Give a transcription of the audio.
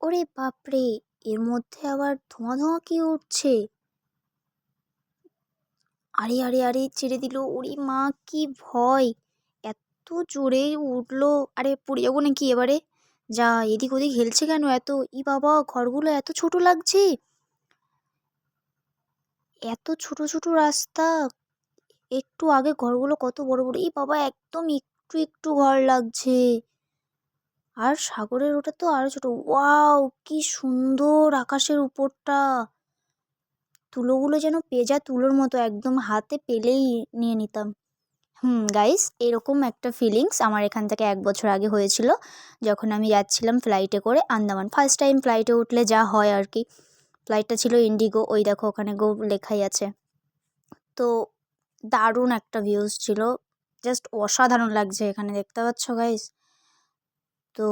ওরে বাপরে! এর মধ্যে আবার ধোঁয়া ধোঁয়া কি উঠছে? আরে আরে আরে ছেড়ে দিল, ওরে মা কি ভয়! এত জোরে উঠলো, আরে পড়ে যাবো নাকি এবারে? যা, এদিক ওদিক হেলছে কেন এত? ই বাবা, ঘরগুলো এত ছোট লাগছে! এত ছোট ছোট রাস্তা, একটু আগে ঘরগুলো কত বড় বড়! ই বাবা, একদম একটু একটু ঘর লাগছে। আর সাগরের ওটা তো আরো ছোট। ওয়াও, কি সুন্দর আকাশের উপরটা! তুলোগুলো যেন পেঁজা তুলোর মতো, একদম হাতে পেলেই নিয়ে নিতাম। গাইস, এরকম একটা ফিলিংস আমার এখান থেকে ১ বছর আগে হয়েছিল, যখন আমি যাচ্ছিলাম ফ্লাইটে করে আন্দামান। ফার্স্ট টাইম ফ্লাইটে উঠলে যা হয় আর কি। ফ্লাইটটা ছিল ইন্ডিগো, ওই দেখো ওখানে গো লেখাই আছে। তো দারুণ একটা ভিউজ ছিল, জাস্ট অসাধারণ লাগছে এখানে, দেখতে পাচ্ছ গাইস? তো